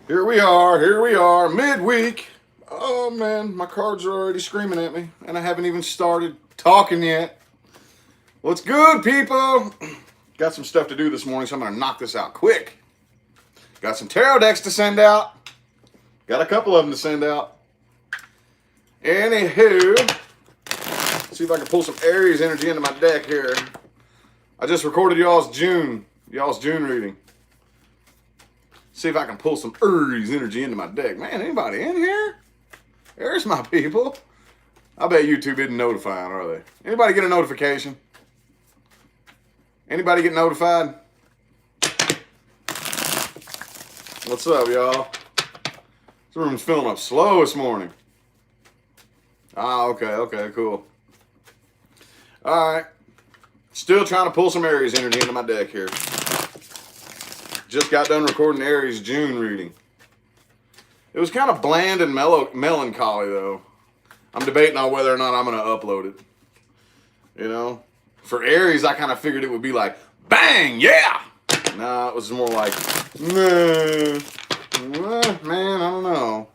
Here we are, midweek. Oh man, my cards are already screaming at me, and I haven't even started talking yet. What's good, people? Got some stuff to do this morning, so I'm gonna knock this out quick. Got some tarot decks to send out. Got a couple of them to send out. Anywho, see if I can pull some Aries energy into my deck here. I just recorded y'all's June reading. See if I can pull some Aries energy into my deck. Man, anybody in here? There's my people. I bet YouTube isn't notifying, are they? Anybody get a notification? Anybody get notified? What's up, y'all? This room's filling up slow this morning. Ah, okay, cool. All right. Still trying to pull some Aries energy into my deck here. Just got done recording Aries June reading. It was kind of bland and melancholy, though. I'm debating on whether or not I'm going to upload it. You know? For Aries, I kind of figured it would be like, bang, yeah! Nah, it was more like, man, I don't know.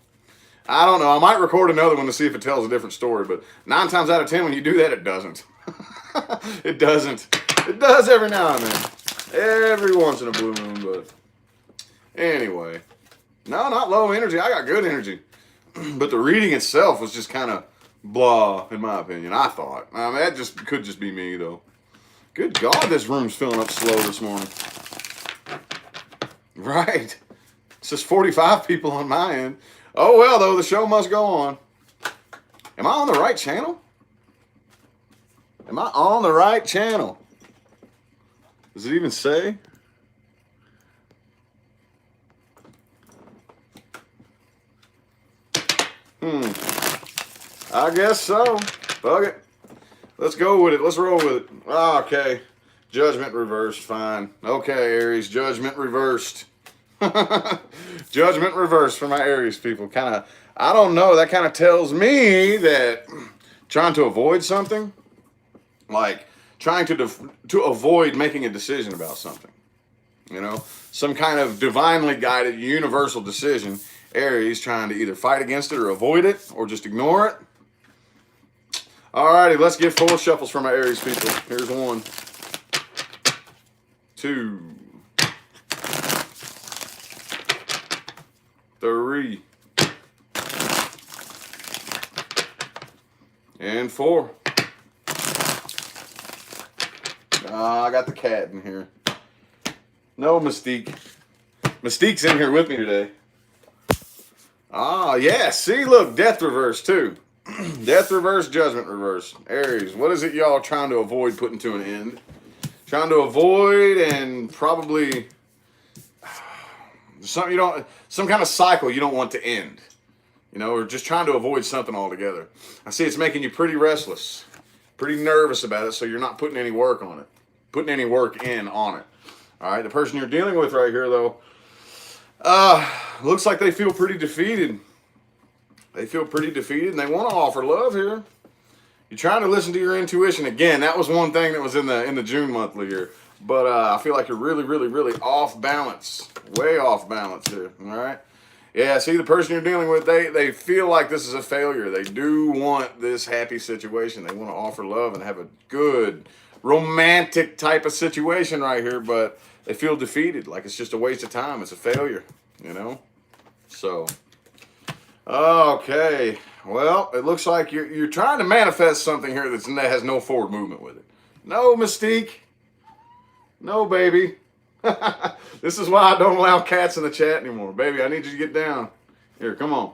I might record another one to see if it tells a different story, but 9 times out of 10 when you do that, it doesn't. It doesn't. It does every now and then. Every once in a blue moon, but anyway. No, not low energy. I got good energy. But the reading itself was just kind of blah, in my opinion, I thought. I mean, that could just be me, though. Good God, this room's filling up slow this morning. Right. It says 45 people on my end. Oh, well, though, the show must go on. Am I on the right channel? Am I on the right channel? Does it even say? I guess so. Fuck it. Let's go with it. Let's roll with it. Oh, okay. Judgment reversed. Fine. Okay, Aries. Judgment reversed. Judgment reversed for my Aries people. Kind of, I don't know. That kind of tells me that trying to avoid something, like trying to avoid making a decision about something, you know, some kind of divinely guided universal decision. Aries trying to either fight against it or avoid it or just ignore it. Alrighty, let's get 4 shuffles for my Aries people. Here's 1, 2, 3, and 4. I got the cat in here. No Mystique. Mystique's in here with me today. Ah, yeah. See, look, death reverse too. Death reverse, judgment reverse. Aries, what is it y'all trying to avoid putting to an end? Trying to avoid and probably some kind of cycle you don't want to end. You know, or just trying to avoid something altogether. I see it's making you pretty restless, pretty nervous about it, so you're not putting any work on it. Putting any work in on it. All right, the person you're dealing with right here, though, looks like they feel pretty defeated. They feel pretty defeated, and they want to offer love here. You're trying to listen to your intuition. Again, that was one thing that was in the June monthly here. But I feel like you're really off balance. Way off balance here, all right? Yeah, see, the person you're dealing with, they feel like this is a failure. They do want this happy situation. They want to offer love and have a good, romantic type of situation right here, but they feel defeated, like it's just a waste of time. It's a failure, you know? So, okay. Well, it looks like you're trying to manifest something here that has no forward movement with it. No Mystique. No, baby. This is why I don't allow cats in the chat anymore. Baby, I need you to get down. Here, come on.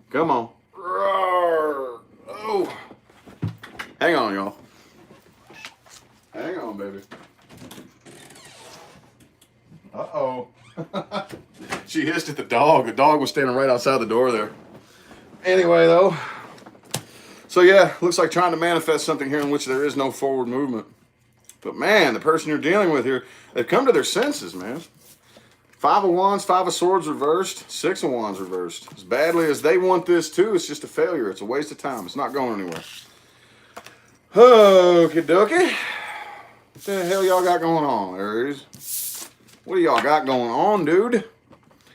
Come on. Roar. Oh. Hang on, y'all. Hang on, baby. Uh-oh. She hissed at the dog. The dog was standing right outside the door there. Anyway, though. So, yeah, looks like trying to manifest something here in which there is no forward movement. But, man, the person you're dealing with here, they've come to their senses, man. 5 of Wands, 5 of Swords reversed, 6 of Wands reversed. As badly as they want this, too, it's just a failure. It's a waste of time. It's not going anywhere. Okie dokie. What the hell y'all got going on, Aries? What do y'all got going on, dude?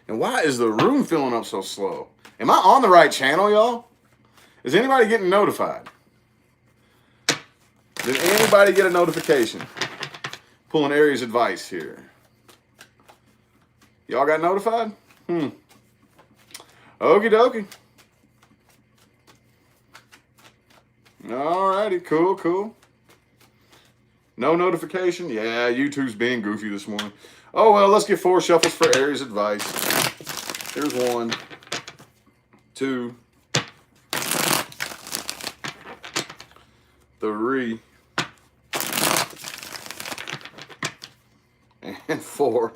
And why is the room filling up so slow? Am I on the right channel, y'all? Is anybody getting notified? Did anybody get a notification? Pulling Aries advice here. Y'all got notified? Okie dokie. Alrighty, cool. No notification? Yeah, YouTube's being goofy this morning. Oh, well, let's get 4 shuffles for Aries advice. Here's 1, 2, 3, and 4.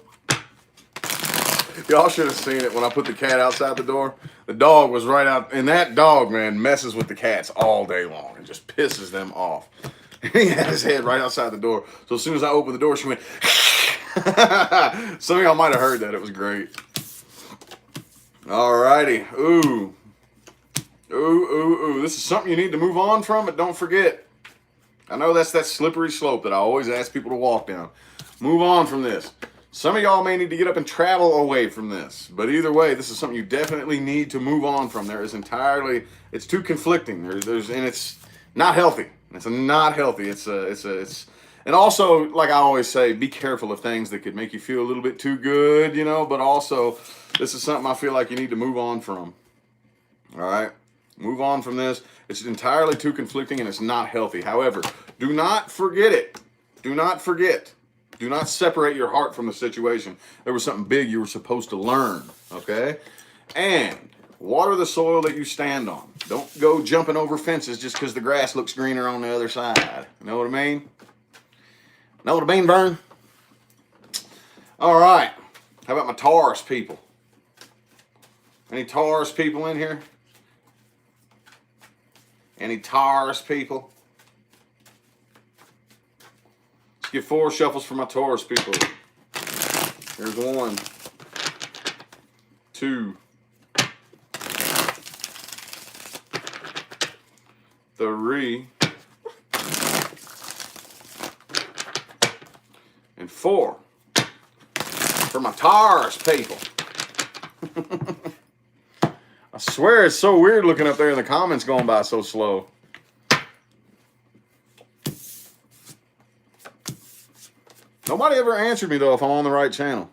Y'all should have seen it when I put the cat outside the door. The dog was right out, and that dog, man, messes with the cats all day long and just pisses them off. He had his head right outside the door. So as soon as I opened the door, she went. Some of y'all might have heard that. It was great. Alrighty. Ooh. This is something you need to move on from, but don't forget. I know that's that slippery slope that I always ask people to walk down. Move on from this. Some of y'all may need to get up and travel away from this. But either way, this is something you definitely need to move on from. It's too conflicting. And it's not healthy. It's not healthy. And also, like I always say, be careful of things that could make you feel a little bit too good, you know, but also this is something I feel like you need to move on from. All right? Move on from this. It's entirely too conflicting and it's not healthy. However, do not forget it. Do not forget. Do not separate your heart from the situation. There was something big you were supposed to learn, okay? And water the soil that you stand on. Don't go jumping over fences just because the grass looks greener on the other side. You know what I mean? Know what I mean, Vern? All right. How about my Taurus people? Any Taurus people in here? Any Taurus people? Let's get 4 shuffles for my Taurus people. Here's 1, 2, 3, and 4 for my Taurus people. I swear it's so weird looking up there in the comments going by so slow. Nobody ever answered me, though, if I'm on the right channel.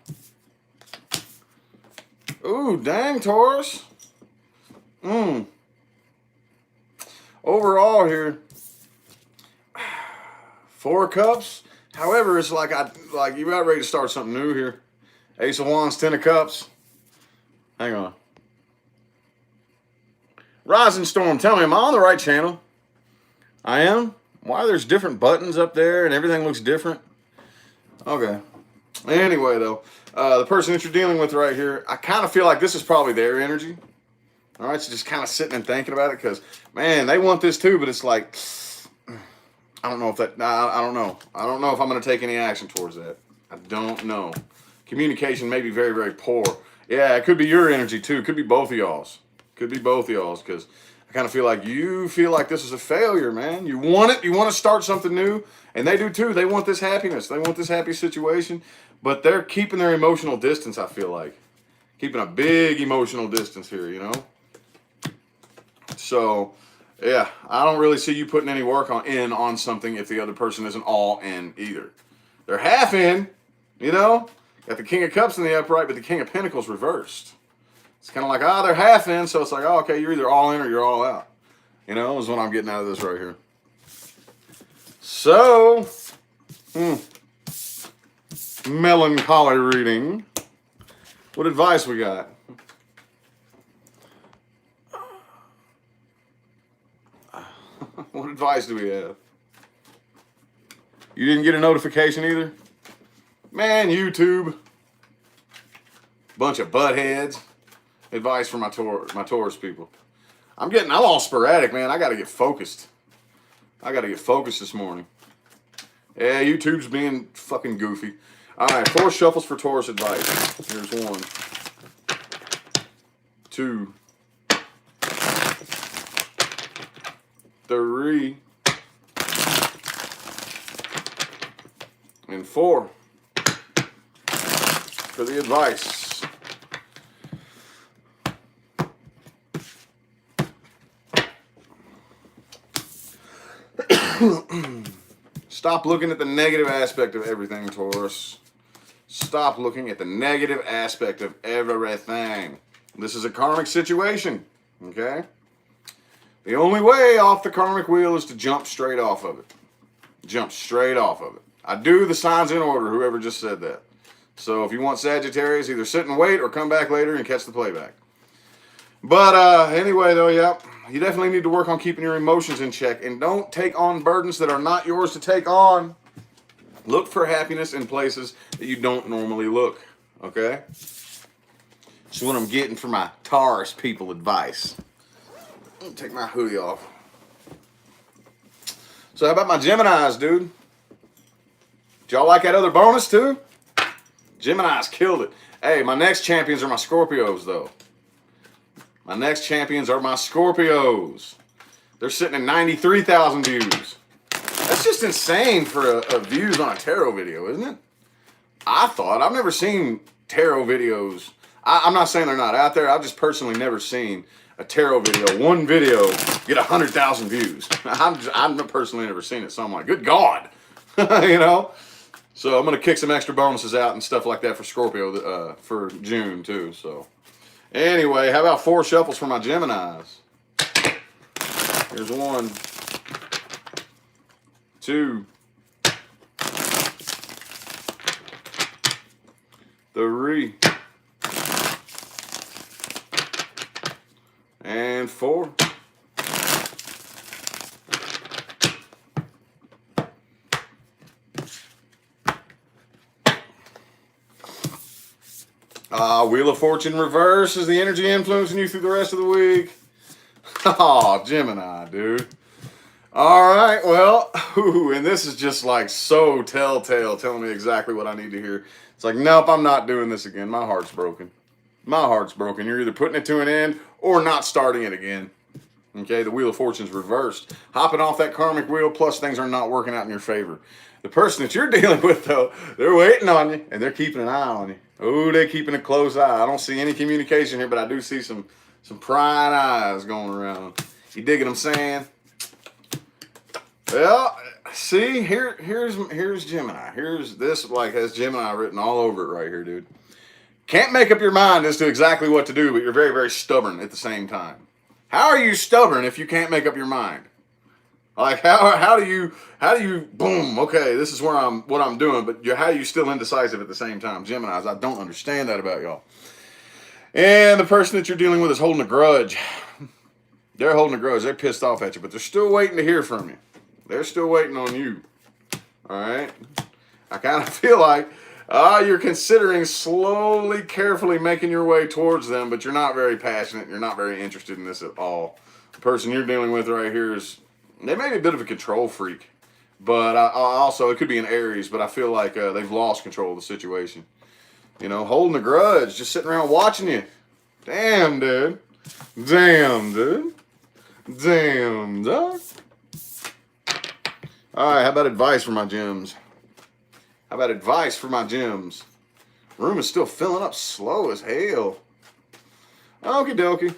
Ooh, dang, Taurus. Overall here, 4 cups. However, it's like you about ready to start something new here. Ace of Wands, 10 of Cups. Hang on. Rising Storm, tell me, am I on the right channel? I am? Why there's different buttons up there and everything looks different? Okay. Anyway, though, the person that you're dealing with right here, I kind of feel like this is probably their energy. All right, so just kind of sitting and thinking about it because, man, they want this too, but it's like, I don't know if that, I don't know. I don't know if I'm going to take any action towards that. I don't know. Communication may be very, very poor. Yeah, it could be your energy too. It could be both of y'all's. Could be both of y'all's because I kind of feel like you feel like this is a failure, man. You want it. You want to start something new. And they do too. They want this happiness. They want this happy situation. But they're keeping their emotional distance, I feel like. Keeping a big emotional distance here, you know? So, yeah, I don't really see you putting any work on something if the other person isn't all in either. They're half in, you know? Got the King of Cups in the upright, but the King of Pentacles reversed. It's kind of like, they're half in, so it's like, okay, you're either all in or you're all out. You know, is what I'm getting out of this right here. So, melancholy reading. What advice we got? What advice do we have? You didn't get a notification either? Man, YouTube. Bunch of buttheads. Advice for my Taurus people. I'm all sporadic, man. I got to get focused. I got to get focused this morning. Yeah, YouTube's being fucking goofy. All right, 4 shuffles for Taurus advice. Here's 1, 2, 3, and 4 for the advice. Stop looking at the negative aspect of everything, Taurus. Stop looking at the negative aspect of everything. This is a karmic situation, okay? The only way off the karmic wheel is to jump straight off of it. Jump straight off of it. I do the signs in order, whoever just said that. So if you want Sagittarius, either sit and wait or come back later and catch the playback. But anyway, though, yeah, you definitely need to work on keeping your emotions in check. And don't take on burdens that are not yours to take on. Look for happiness in places that you don't normally look, okay? That's what I'm getting for my Taurus people advice. Let me take my hoodie off. So how about my Geminis, dude? Did y'all like that other bonus, too? Geminis killed it. Hey, my next champions are my Scorpios, though. My next champions are my Scorpios. They're sitting at 93,000 views. That's just insane for a views on a tarot video, isn't it? I've never seen tarot videos. I'm not saying they're not out there. I've just personally never seen a tarot video, one video, get 100,000 views. I've personally never seen it, so I'm like, good God. You know? So I'm going to kick some extra bonuses out and stuff like that for Scorpio for June, too. So anyway, how about 4 shuffles for my Geminis? Here's 1, 2, 3, and 4. Wheel of Fortune reverse is the energy influencing you through the rest of the week. Oh, Gemini, dude. All right, well, and this is just like so telltale, telling me exactly what I need to hear. It's like, nope, I'm not doing this again. My heart's broken. My heart's broken. You're either putting it to an end or not starting it again. Okay, the Wheel of Fortune's reversed. Hopping off that karmic wheel, plus things are not working out in your favor. The person that you're dealing with, though, they're waiting on you, and they're keeping an eye on you. Oh, they're keeping a close eye. I don't see any communication here, but I do see some prying eyes going around. You digging what I'm saying? Well, see, here's Gemini. Here's this, like, has Gemini written all over it right here, dude. Can't make up your mind as to exactly what to do, but you're very, very stubborn at the same time. How are you stubborn if you can't make up your mind? Like, how do you boom, okay, this is what I'm doing, but how are you still indecisive at the same time? Geminis, I don't understand that about y'all. And the person that you're dealing with is holding a grudge. They're holding a grudge. They're pissed off at you, but they're still waiting to hear from you. They're still waiting on you. All right? I kind of feel like you're considering slowly, carefully making your way towards them, but you're not very passionate. You're not very interested in this at all. The person you're dealing with right here is, they may be a bit of a control freak, but also it could be an Aries, but I feel like they've lost control of the situation. You know, holding a grudge, just sitting around watching you. Damn, dude. Damn, dude. Damn, dog. All right, how about advice for my gems? How about advice for my gems? Room is still filling up slow as hell. Okie dokie.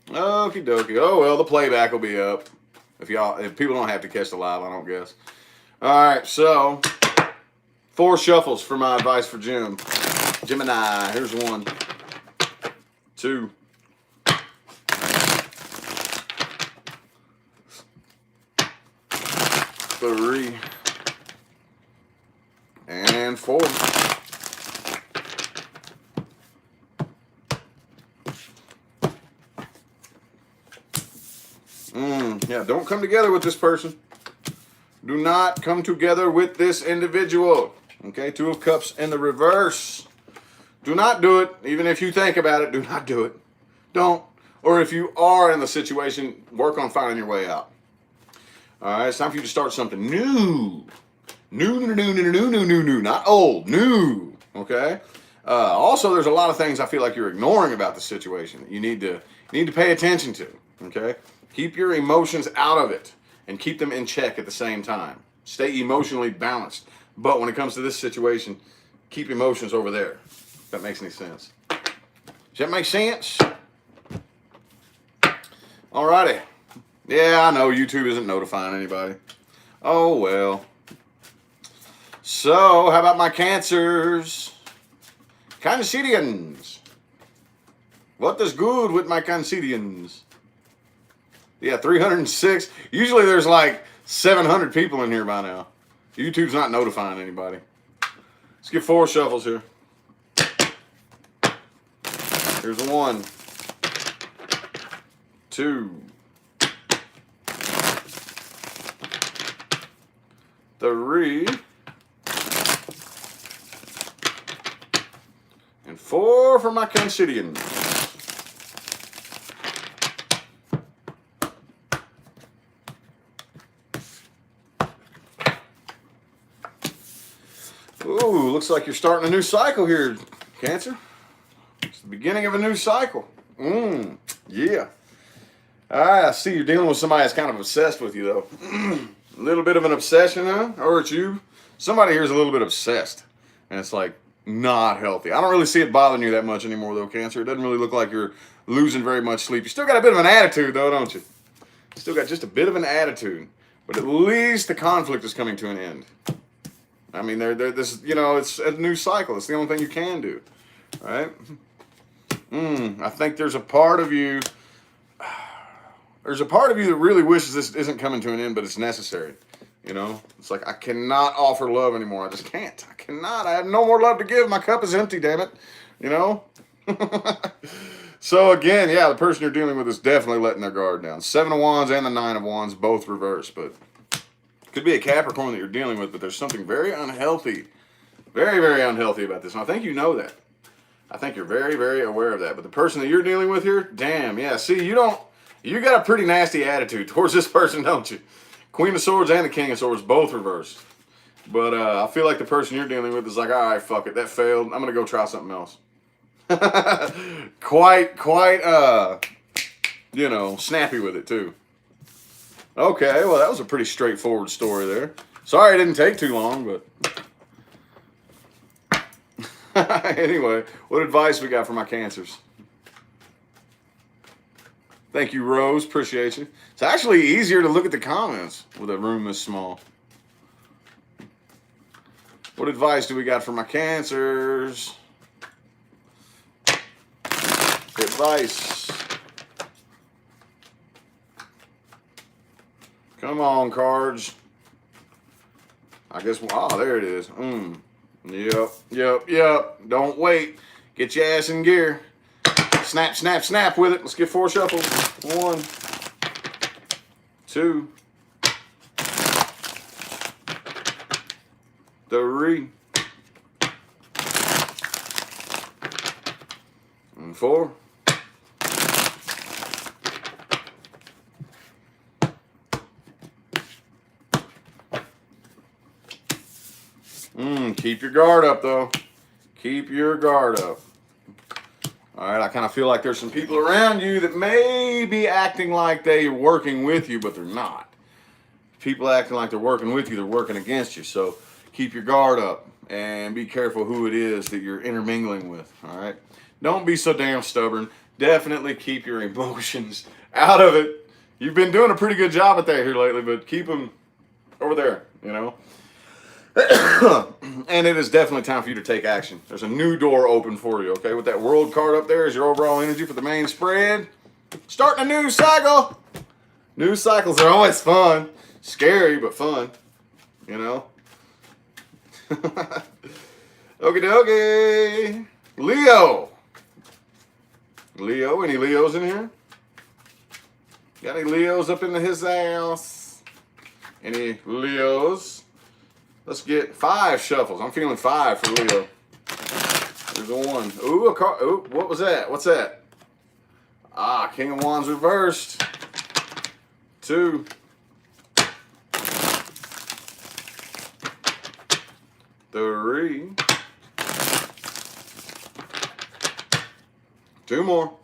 Okie dokie. Oh, well, the playback will be up. If people don't have to catch the live, I don't guess. All right, so 4 shuffles for my advice for Gemini. Here's 1, 2, 3, and 4. Yeah, don't come together with this person. Do not come together with this individual. Okay, 2 of Cups in the reverse. Do not do it. Even if you think about it, do not do it. Don't. Or if you are in the situation, work on finding your way out. All right, it's time for you to start something new. New. Not old, new. Okay? Also, there's a lot of things I feel like you're ignoring about the situation that you need to pay attention to. Okay? Keep your emotions out of it and keep them in check at the same time. Stay emotionally balanced. But when it comes to this situation, keep emotions over there. If that makes any sense. Does that make sense? Alrighty. Yeah, I know YouTube isn't notifying anybody. Oh, well. So, how about my Cancers? Cancerians. What is good with my Cancerians? Yeah, 306. Usually there's like 700 people in here by now. YouTube's not notifying anybody. Let's get 4 shuffles here. Here's a 1, 2, 3, and 4 for my Cancerians. Ooh, looks like you're starting a new cycle here, Cancer. It's the beginning of a new cycle. Yeah. I see you're dealing with somebody that's kind of obsessed with you, though. A little bit of an obsession, huh? Or it's you. Somebody here is a little bit obsessed. And it's like not healthy. I don't really see it bothering you that much anymore, though, Cancer. It doesn't really look like you're losing very much sleep. You still got a bit of an attitude, though, don't you? Still got just a bit of an attitude. But at least the conflict is coming to an end. I mean, this, you know, it's a new cycle. It's the only thing you can do, right? I think there's a part of you that really wishes this isn't coming to an end, but it's necessary. You know, it's like, I cannot offer love anymore. I just can't. I cannot. I have no more love to give. My cup is empty, damn it. You know? So again, yeah, the person you're dealing with is definitely letting their guard down. 7 of Wands and the 9 of Wands, both reversed, but could be a Capricorn that you're dealing with, but there's something very unhealthy, very, very unhealthy about this. And I think you know that. I think you're very, very aware of that. But the person that you're dealing with here, damn, yeah. See, you got a pretty nasty attitude towards this person, don't you? Queen of Swords and the King of Swords, both reversed. But I feel like the person you're dealing with is like, all right, fuck it, that failed. I'm going to go try something else. quite, you know, snappy with it, too. Okay, well, that was a pretty straightforward story there. Sorry it didn't take too long, but... Anyway, what advice we got for my Cancers? Thank you, Rose. Appreciate you. It's actually easier to look at the comments with a room this small. What advice do we got for my Cancers? Advice. Come on, cards. I guess, oh, there it is. Yep. Don't wait. Get your ass in gear. Snap, snap, snap with it. Let's get 4 shuffles. 1, 2, 3, and 4. Keep your guard up, though. Keep your guard up. All right, I kind of feel like there's some people around you that may be acting like they're working with you, but they're not. People acting like they're working with you, they're working against you. So keep your guard up and be careful who it is that you're intermingling with, all right? Don't be so damn stubborn. Definitely keep your emotions out of it. You've been doing a pretty good job at that here lately, but keep them over there, you know? And it is definitely time for you to take action. There's a new door open for you, okay? With that World card up there as your overall energy for the main spread. Starting a new cycle. New cycles are always fun. Scary, but fun. You know? Okie dokie. Leo. Leo, any Leos in here? Got any Leos up into his house? Any Leos? Let's get 5 shuffles. I'm feeling 5 for Leo. There's a 1. Ooh, a card. Ooh, what was that? What's that? Ah, King of Wands reversed. 2. 3. 2 more.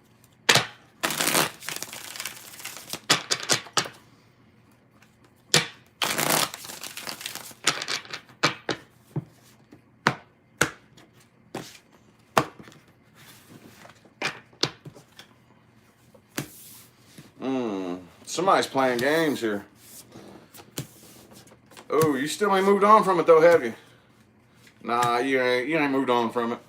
Somebody's playing games here. Oh, you still ain't moved on from it though, have you? Nah, you ain't moved on from it.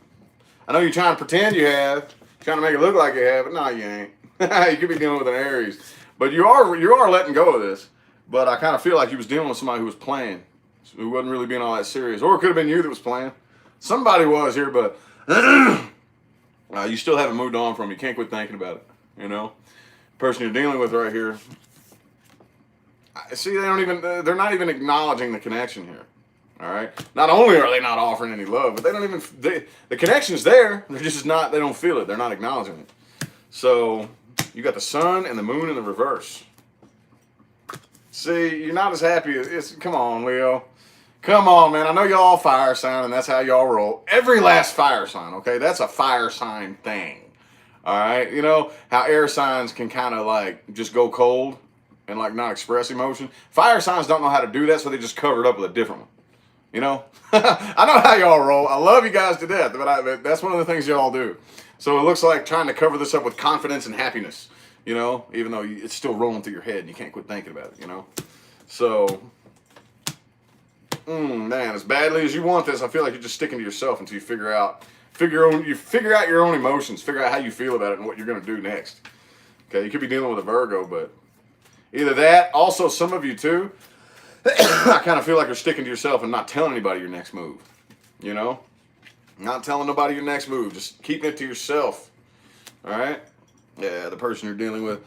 I know you're trying to pretend you have, trying to make it look like you have, but nah, you ain't. You could be dealing with an Aries, but you are letting go of this. But I kind of feel like you was dealing with somebody who was playing, who wasn't really being all that serious, or it could have been you that was playing. Somebody was here, but you still haven't moved on from it. You can't quit thinking about it. You know, the person you're dealing with right here. See, they're not even acknowledging the connection here. All right. Not only are they not offering any love, but the connection's there. They're just not. They don't feel it. They're not acknowledging it. So you got the sun and the moon in the reverse. See, you're not as happy. Come on, Leo. Come on, man. I know y'all fire sign, and that's how y'all roll. Every last fire sign, okay? That's a fire sign thing. All right? You know how air signs can kind of like just go cold and like not express emotion? Fire signs don't know how to do that, so they just cover it up with a different one. You know? I know how y'all roll. I love you guys to death, but that's one of the things y'all do. So it looks like trying to cover this up with confidence and happiness, you know, even though it's still rolling through your head and you can't quit thinking about it, you know? So... man, as badly as you want this, I feel like you're just sticking to yourself until you figure out your own emotions, figure out how you feel about it and what you're going to do next. Okay, you could be dealing with a Virgo, but either that, also some of you too, I kind of feel like you're sticking to yourself and not telling anybody your next move. You know? Not telling nobody your next move, just keeping it to yourself. All right? Yeah, the person you're dealing with,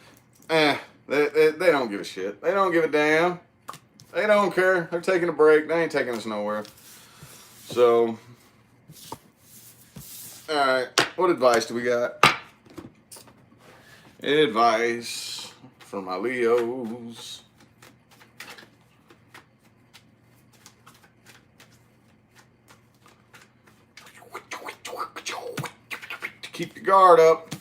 they don't give a shit. They don't give a damn. They don't care. They're taking a break. They ain't taking us nowhere. So, all right. What advice do we got? Advice for my Leos. Keep your guard up.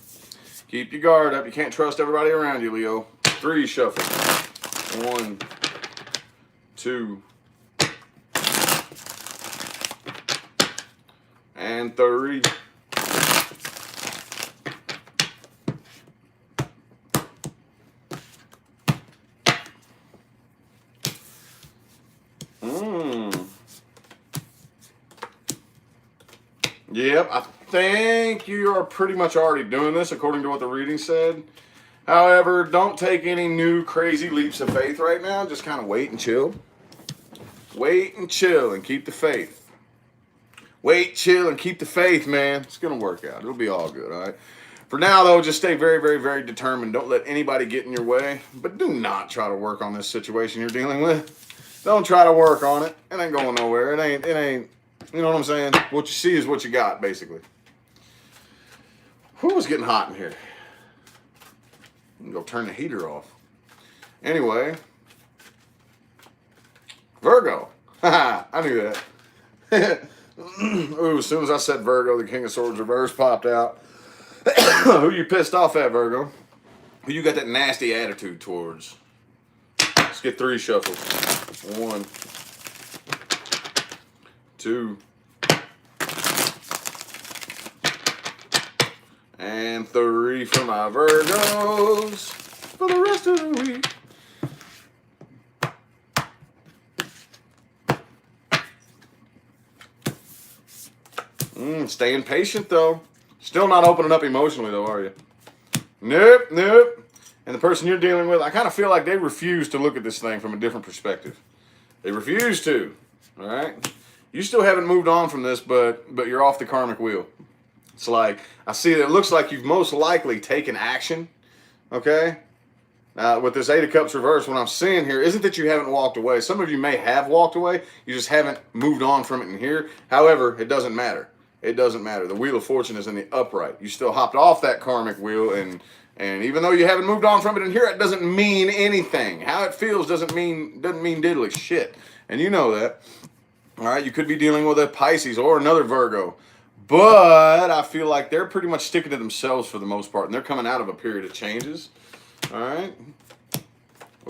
Keep your guard up. You can't trust everybody around you, Leo. 3 shuffle. 1, 2, and 3. Yep, I think you are pretty much already doing this according to what the reading said. However, don't take any new crazy leaps of faith right now. Just kind of wait and chill. Wait and chill and keep the faith. Wait, chill, and keep the faith, man. It's going to work out. It'll be all good, all right? For now, though, just stay very, very, very determined. Don't let anybody get in your way. But do not try to work on this situation you're dealing with. Don't try to work on it. It ain't going nowhere. It ain't, you know what I'm saying? What you see is what you got, basically. Whew, it's getting hot in here. I'm going to go turn the heater off. Anyway. Virgo. Haha, I knew that. Ooh, as soon as I said Virgo, the King of Swords reverse popped out. Who you pissed off at, Virgo? Who you got that nasty attitude towards? Let's get 3 shuffles. 1, 2, and 3 for my Virgos for the rest of the week. Staying patient, though. Still not opening up emotionally, though, are you? Nope, nope. And the person you're dealing with, I kind of feel like they refuse to look at this thing from a different perspective. They refuse to, all right? You still haven't moved on from this, but you're off the karmic wheel. It's like, I see that it looks like you've most likely taken action, okay? With this 8 of Cups reverse, what I'm seeing here isn't that you haven't walked away. Some of you may have walked away. You just haven't moved on from it in here. However, it doesn't matter. It doesn't matter. The Wheel of Fortune is in the upright. You still hopped off that karmic wheel, and even though you haven't moved on from it in here, it doesn't mean anything. How it feels doesn't mean diddly shit. And you know that. All right, you could be dealing with a Pisces or another Virgo. But I feel like they're pretty much sticking to themselves for the most part, and they're coming out of a period of changes. All right.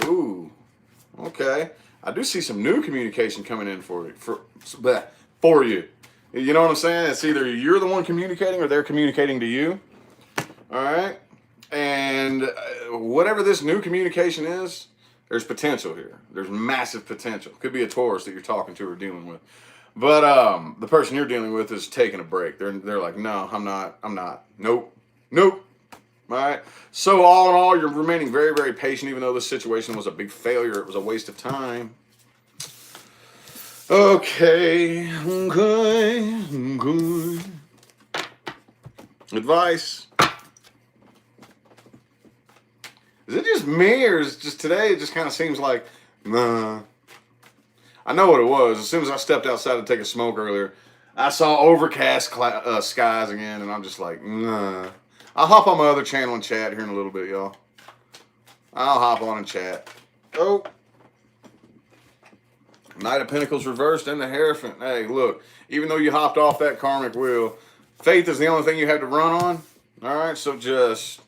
Ooh. Okay. I do see some new communication coming in for you. You know what I'm saying? It's either you're the one communicating or they're communicating to you. All right. And whatever this new communication is, there's potential here. There's massive potential. Could be a Taurus that you're talking to or dealing with. But the person you're dealing with is taking a break. They're like, no, I'm not. Nope. All right. So all in all, you're remaining very, very patient, even though this situation was a big failure. It was a waste of time. Okay. Good. Advice. Is it just me, or is it just today? It just kind of seems like, nah. I know what it was. As soon as I stepped outside to take a smoke earlier, I saw overcast skies again, and I'm just like, nah. I'll hop on my other channel and chat here in a little bit, y'all. I'll hop on and chat. Oh. Knight of Pentacles reversed and the Hierophant. Hey, look, even though you hopped off that karmic wheel, faith is the only thing you have to run on. All right, so just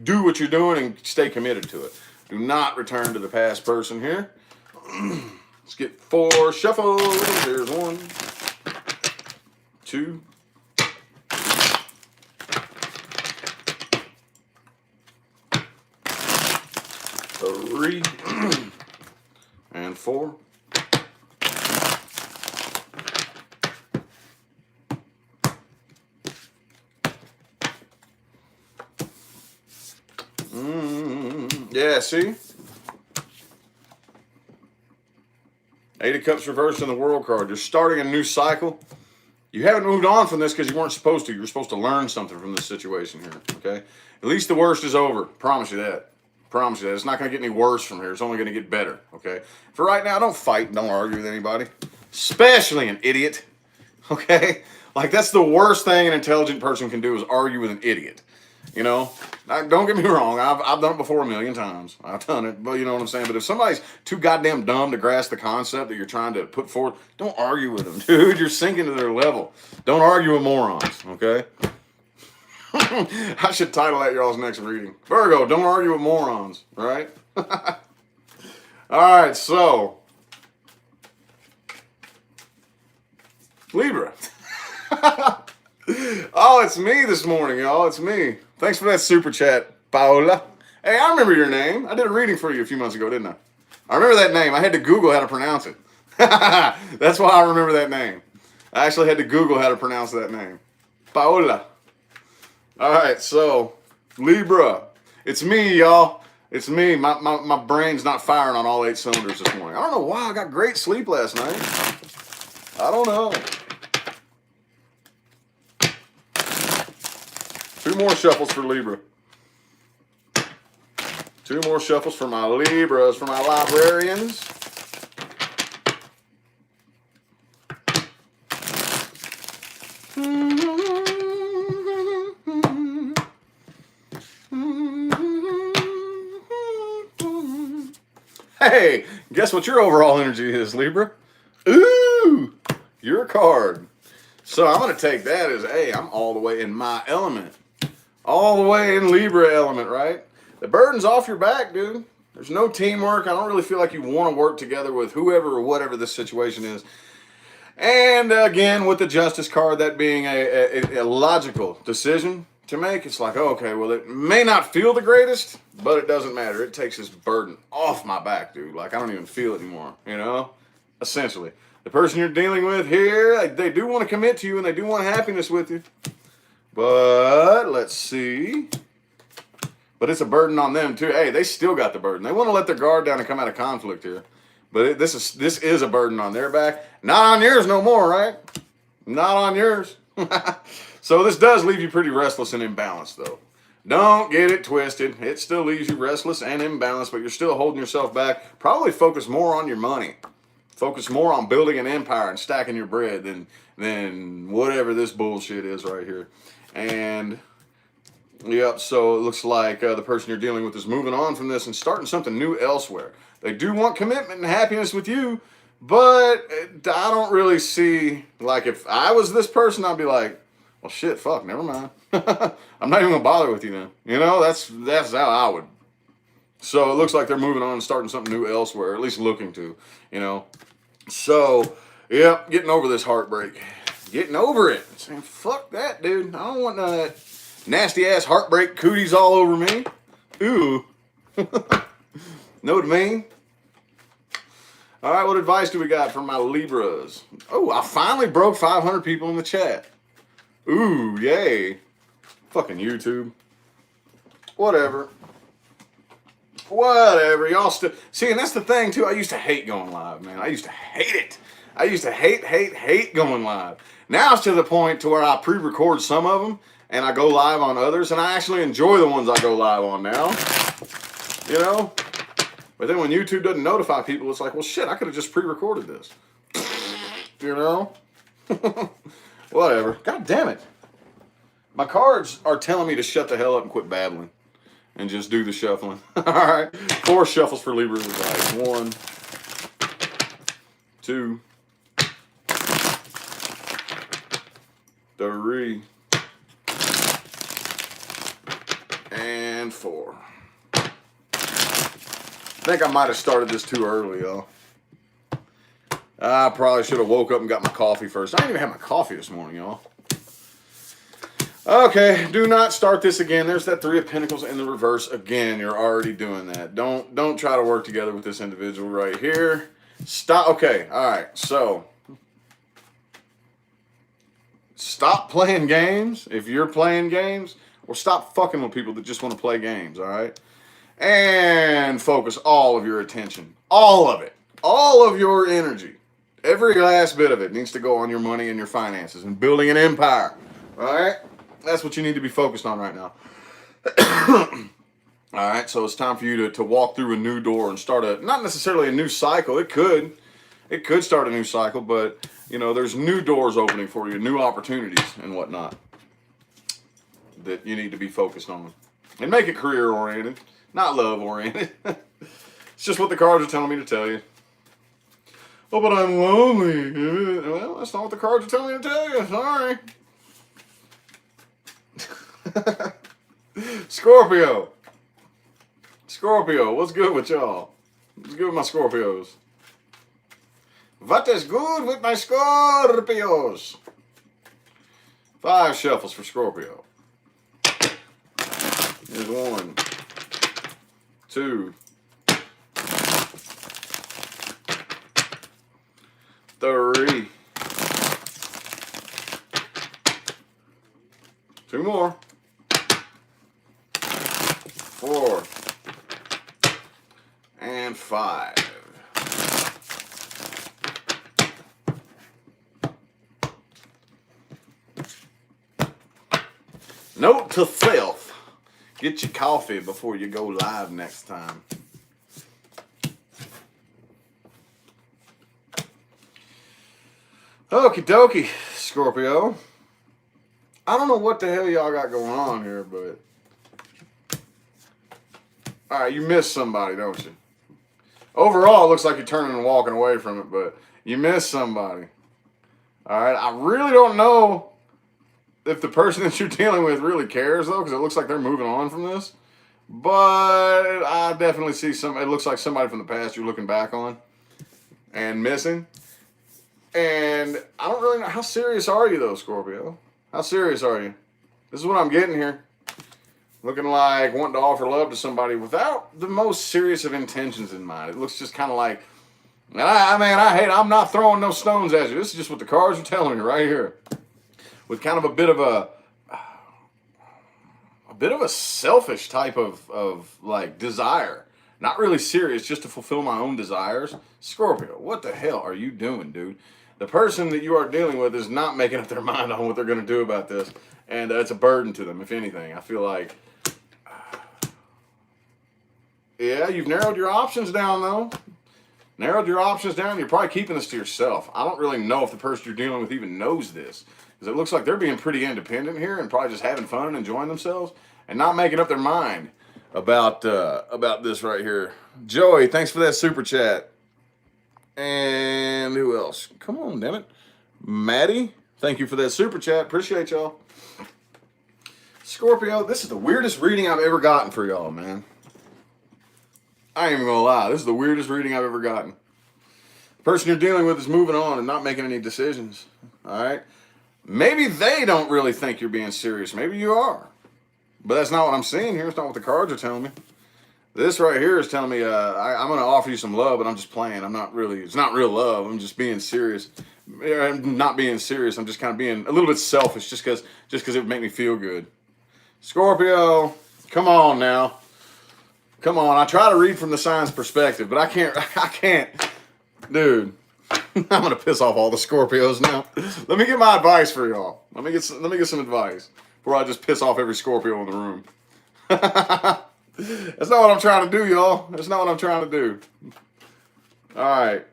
do what you're doing and stay committed to it. Do not return to the past person here. Let's get 4 shuffles. There's 1, 2, 3, and 4. Yeah, see? 8 of Cups reversed in the World card. You're starting a new cycle. You haven't moved on from this because you weren't supposed to. You were supposed to learn something from this situation here, okay? At least the worst is over. Promise you that. Promise you that. It's not going to get any worse from here. It's only going to get better, okay? For right now, don't fight and don't argue with anybody. Especially an idiot, okay? Like, that's the worst thing an intelligent person can do is argue with an idiot. You know, don't get me wrong. I've done it before a million times. I've done it, but you know what I'm saying? But if somebody's too goddamn dumb to grasp the concept that you're trying to put forth, don't argue with them, dude. You're sinking to their level. Don't argue with morons, okay? I should title that y'all's next reading. Virgo, don't argue with morons, right? All right, so. Libra. Oh, it's me this morning, y'all. It's me. Thanks for that super chat, Paola. Hey, I remember your name. I did a reading for you a few months ago, didn't I? I remember that name. I had to Google how to pronounce it. That's why I remember that name. I actually had to Google how to pronounce that name. Paola. All right, so Libra. It's me, y'all. It's me. My brain's not firing on all 8 cylinders this morning. I don't know why. I got great sleep last night. I don't know. 2 more shuffles for Libra. 2 more shuffles for my Libras, for my librarians. Hey, guess what your overall energy is, Libra? Ooh, your card. So I'm going to take that as, hey, I'm all the way in my element. All the way in Libra element, right? The burden's off your back, dude. There's no teamwork. I don't really feel like you want to work together with whoever or whatever this situation is. And again, with the Justice card, that being a logical decision to make, it's like, oh, okay, well, it may not feel the greatest, but it doesn't matter. It takes this burden off my back, dude. Like, I don't even feel it anymore, you know? Essentially. The person you're dealing with here, they do want to commit to you and they do want happiness with you. But let's see. But it's a burden on them too. Hey, they still got the burden. They want to let their guard down and come out of conflict here. But this is a burden on their back. Not on yours no more, right? Not on yours. So this does leave you pretty restless and imbalanced, though. Don't get it twisted. It still leaves you restless and imbalanced, but you're still holding yourself back. Probably focus more on your money. Focus more on building an empire and stacking your bread than whatever this bullshit is right here. And, yep, so it looks like the person you're dealing with is moving on from this and starting something new elsewhere. They do want commitment and happiness with you, but I don't really see, like, if I was this person, I'd be like, well, shit, fuck, never mind. I'm not even going to bother with you now. You know, that's how I would. So it looks like they're moving on and starting something new elsewhere, at least looking to, you know. So, getting over this heartbreak. Getting over it. Saying, fuck that, dude. I don't want none of that. Nasty ass heartbreak cooties all over me. Ooh. Know what I mean? All right, what advice do we got from my Libras? Oh, I finally broke 500 people in the chat. Ooh, yay. Fucking YouTube. Whatever. Whatever. Y'all still... See, and that's the thing, too. I used to hate going live, man. I used to hate it. I used to hate going live. Now it's to the point to where I pre-record some of them, and I go live on others, and I actually enjoy the ones I go live on now. You know? But then when YouTube doesn't notify people, it's like, well, shit, I could have just pre-recorded this. You know? Whatever. God damn it. My cards are telling me to shut the hell up and quit babbling. And just do the shuffling. Alright. 4 shuffles for Libras advice. 1, 2, 3, and 4. I think I might have started this too early, y'all. I probably should have woke up and got my coffee first. I didn't even have my coffee this morning, y'all. Okay, do not start this again. There's that 3 of Pentacles in the reverse again. You're already doing that. Don't try to work together with this individual right here. Stop. Okay, all right. So stop playing games if you're playing games, or stop fucking with people that just want to play games, all right? And focus all of your attention, all of it, all of your energy. Every last bit of it needs to go on your money and your finances and building an empire, all right? That's what you need to be focused on right now. All right, so it's time for you to walk through a new door and start not necessarily a new cycle. It could start a new cycle, but, you know, there's new doors opening for you, new opportunities and whatnot that you need to be focused on. And make it career-oriented, not love-oriented. It's just what the cards are telling me to tell you. Oh, but I'm lonely. Well, that's not what the cards are telling me to tell you. Sorry. Scorpio, what's good with y'all? What's good with my Scorpios? What is good with my Scorpios? 5 shuffles for Scorpio. Here's 1, 2, 3. 2 more. 4 and 5. Note to self: get your coffee before you go live next time. Okie dokie, Scorpio. I don't know what the hell y'all got going on here, but... Alright, you missed somebody, don't you? Overall, it looks like you're turning and walking away from it, but you missed somebody. Alright, I really don't know if the person that you're dealing with really cares, though, because it looks like they're moving on from this. But I definitely see it looks like somebody from the past you're looking back on and missing. And I don't really know, how serious are you, though, Scorpio? How serious are you? This is what I'm getting here. Looking like wanting to offer love to somebody without the most serious of intentions in mind. It looks just kind of like, I'm not throwing no stones at you. This is just what the cards are telling me right here. With kind of a bit of a selfish type of like desire. Not really serious, just to fulfill my own desires. Scorpio, what the hell are you doing, dude? The person that you are dealing with is not making up their mind on what they're going to do about this. And it's a burden to them, if anything. I feel like, yeah, you've narrowed your options down, though. Narrowed your options down. You're probably keeping this to yourself. I don't really know if the person you're dealing with even knows this. Because it looks like they're being pretty independent here and probably just having fun and enjoying themselves. And not making up their mind about this right here. Joey, thanks for that super chat. And who else? Come on, damn it. Maddie, thank you for that super chat. Appreciate y'all. Scorpio, this is the weirdest reading I've ever gotten for y'all, man. I ain't even gonna lie. This is the weirdest reading I've ever gotten. The person you're dealing with is moving on and not making any decisions. All right? Maybe they don't really think you're being serious. Maybe you are. But that's not what I'm seeing here. It's not what the cards are telling me. This right here is telling me I'm going to offer you some love, but I'm just playing. It's not real love. I'm just being serious. I'm not being serious. I'm just kind of being a little bit selfish just because it would make me feel good. Scorpio, come on now. Come on. I try to read from the sign's perspective, but I can't. Dude, I'm going to piss off all the Scorpios now. Let me get my advice for y'all. Let me get some advice before I just piss off every Scorpio in the room. That's not what I'm trying to do, y'all. That's not what I'm trying to do. All right.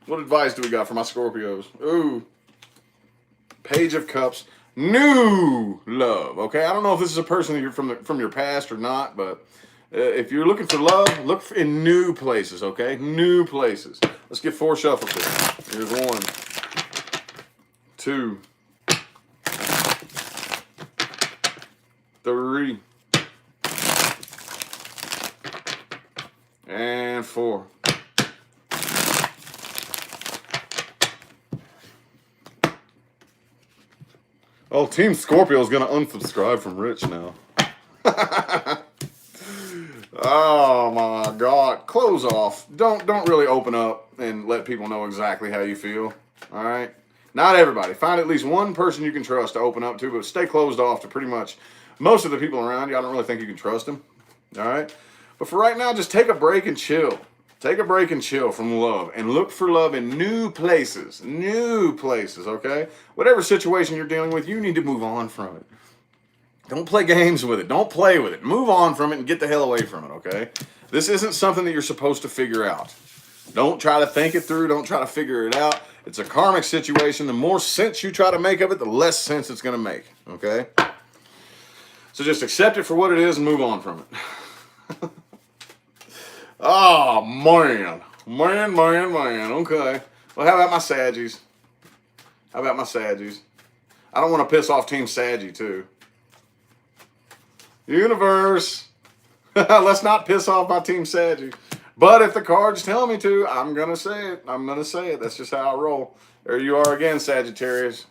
What advice do we got for my Scorpios? Ooh. Page of Cups. New love. Okay. I don't know if this is a person that you're from your past or not, but if you're looking for love, look in new places. Okay. New places. Let's get 4 shuffles here. Here's 1, 2, 3. And 4. Oh, Team Scorpio is going to unsubscribe from Rich now. Oh my God. Close off. Don't really open up and let people know exactly how you feel. All right? Not everybody. Find at least one person you can trust to open up to, but stay closed off to pretty much most of the people around you. I don't really think you can trust them. All right? But for right now, just take a break and chill. Take a break and chill from love and look for love in new places, okay? Whatever situation you're dealing with, you need to move on from it. Don't play games with it. Don't play with it. Move on from it and get the hell away from it, okay? This isn't something that you're supposed to figure out. Don't try to think it through. Don't try to figure it out. It's a karmic situation. The more sense you try to make of it, the less sense it's going to make, okay? So just accept it for what it is and move on from it. Oh, man. Man. Okay. Well, how about my Saggies? I don't want to piss off Team Saggy, too. Universe. Let's not piss off my Team Saggy. But if the cards tell me to, I'm going to say it. That's just how I roll. There you are again, Sagittarius.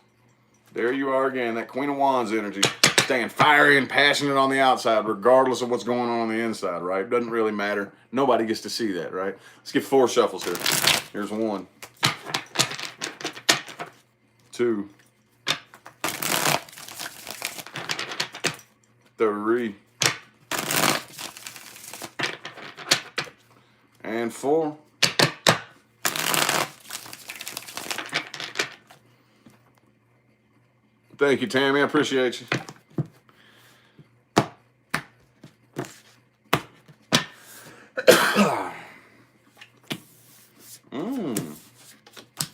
There you are again. That Queen of Wands energy. Staying fiery and passionate on the outside, regardless of what's going on the inside, right? Doesn't really matter. Nobody gets to see that, right? Let's get 4 shuffles here. Here's 1, 2, 3, and 4. Thank you, Tammy. I appreciate you.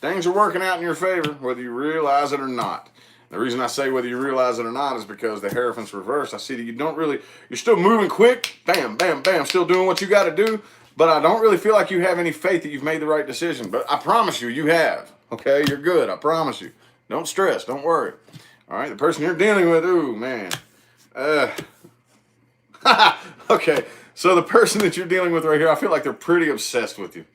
Things are working out in your favor, whether you realize it or not. The reason I say whether you realize it or not is because the Hierophant's reversed. I see that you're still moving quick. Bam, bam, bam. Still doing what you got to do. But I don't really feel like you have any faith that you've made the right decision. But I promise you have. Okay? You're good. I promise you. Don't stress. Don't worry. All right? The person you're dealing with, ooh, man. Okay. So the person that you're dealing with right here, I feel like they're pretty obsessed with you.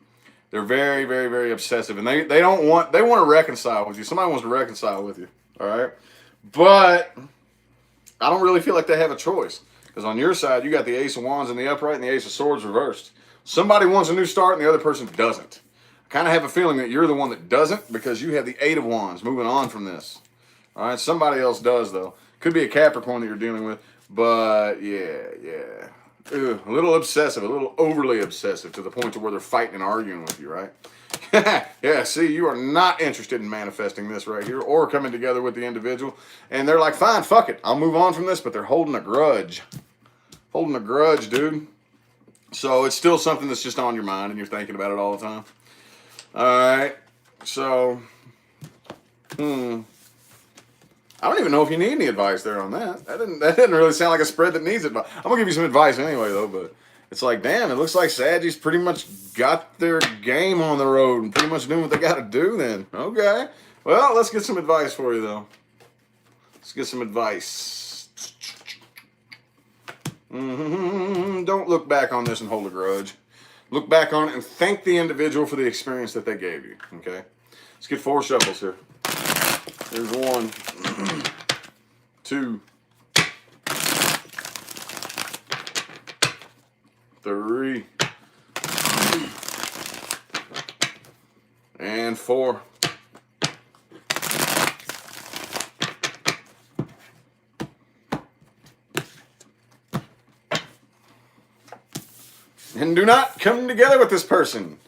They're very, very, very obsessive. And they want to reconcile with you. Somebody wants to reconcile with you. All right? But I don't really feel like they have a choice. Because on your side, you got the Ace of Wands in the upright and the Ace of Swords reversed. Somebody wants a new start and the other person doesn't. I kind of have a feeling that you're the one that doesn't because you have the 8 of Wands moving on from this. All right? Somebody else does, though. Could be a Capricorn that you're dealing with. But, yeah. A little obsessive, a little overly obsessive to the point to where they're fighting and arguing with you, right? Yeah, see, you are not interested in manifesting this right here or coming together with the individual. And they're like, fine, fuck it. I'll move on from this, but they're holding a grudge. Holding a grudge, dude. So it's still something that's just on your mind and you're thinking about it all the time. All right. So, I don't even know if you need any advice there on that. That didn't really sound like a spread that needs advice. I'm going to give you some advice anyway, though, but it's like, damn, it looks like Saggies pretty much got their game on the road and pretty much doing what they got to do then. Okay. Well, let's get some advice for you, though. Let's get some advice. Don't look back on this and hold a grudge. Look back on it and thank the individual for the experience that they gave you, okay? Let's get 4 shuffles here. Here's 1, 2, 3, and 4. And do not come together with this person.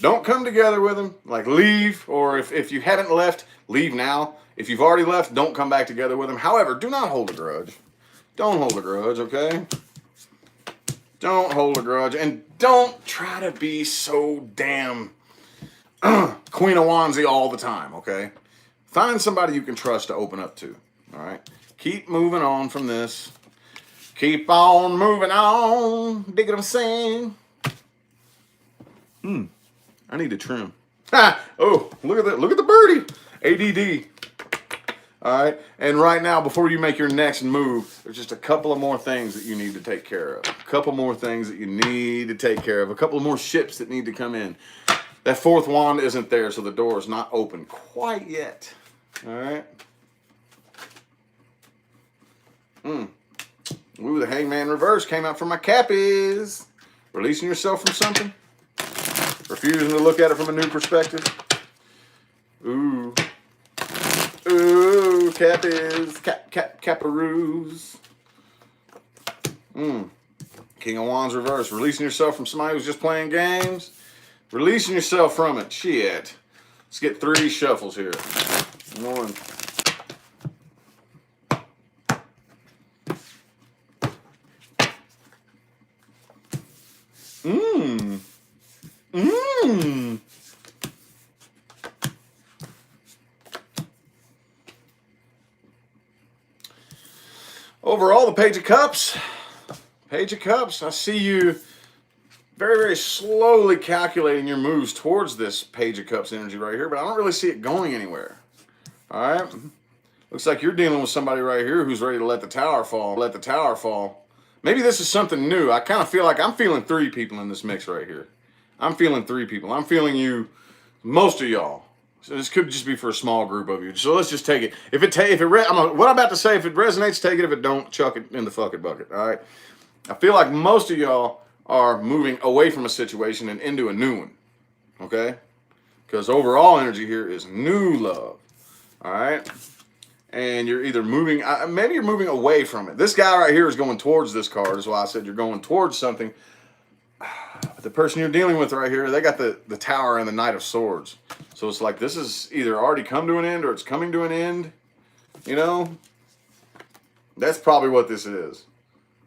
Don't come together with them. Like, leave, or if you haven't left, leave now. If you've already left, don't come back together with them. However, do not hold a grudge. Don't hold a grudge, okay? Don't hold a grudge. And don't try to be so damn Queen of Wandsy all the time, okay? Find somebody you can trust to open up to, all right? Keep moving on from this. Keep on moving on. Dig what I'm saying? I need to trim. Oh, look at that. Look at the birdie. ADD. All right. And right now, before you make your next move, there's just a couple of more things that you need to take care of. A couple more things that you need to take care of. A couple of more ships that need to come in. That fourth wand isn't there, so the door is not open quite yet. All right. Ooh, the Hangman reverse came out for my Cappies. Releasing yourself from something. Refusing to look at it from a new perspective. Ooh. Ooh, Cappies. Caparoos. King of Wands reverse. Releasing yourself from somebody who's just playing games. Releasing yourself from it. Shit. Let's get 3 shuffles here. 1. Overall, the Page of Cups. Page of Cups. I see you very, very slowly calculating your moves towards this Page of Cups energy right here, but I don't really see it going anywhere. All right. Looks like you're dealing with somebody right here who's ready to let the tower fall. Let the tower fall. Maybe this is something new. I kind of feel like I'm feeling 3 people in this mix right here. I'm feeling 3 people. I'm feeling you, most of y'all. So this could just be for a small group of you. So let's just take it. What I'm about to say, if it resonates, take it. If it don't, chuck it in the fucking bucket. All right. I feel like most of y'all are moving away from a situation and into a new one. Okay. Because overall energy here is new love. All right. And you're either moving, maybe you're moving away from it. This guy right here is going towards this card. That's why I said you're going towards something. The person you're dealing with right here, they got the Tower and the Knight of Swords. So it's like this is either already come to an end or it's coming to an end. You know? That's probably what this is.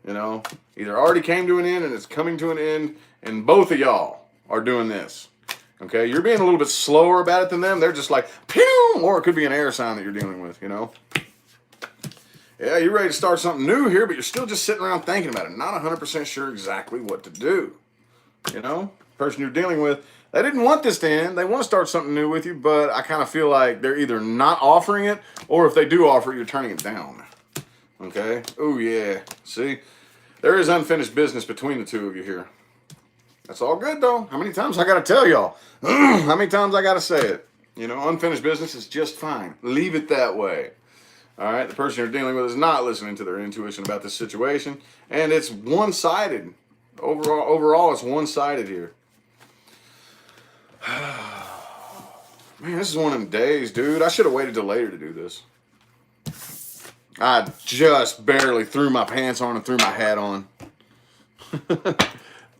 You know? Either already came to an end and it's coming to an end, and both of y'all are doing this. Okay? You're being a little bit slower about it than them. They're just like, pew! Or it could be an air sign that you're dealing with, you know? Yeah, you're ready to start something new here, but you're still just sitting around thinking about it. Not 100% sure exactly what to do. You know, person you're dealing with, they didn't want this to end. They want to start something new with you, but I kind of feel like they're either not offering it, or if they do offer it, you're turning it down. Okay? Oh, yeah. See? There is unfinished business between the two of you here. That's all good, though. How many times I got to tell y'all? How many times I got to say it? You know, unfinished business is just fine. Leave it that way. All right? The person you're dealing with is not listening to their intuition about this situation, and it's one-sided. Overall, it's one-sided here. Man, this is one of them days, dude. I should have waited till later to do this. I just barely threw my pants on and threw my hat on.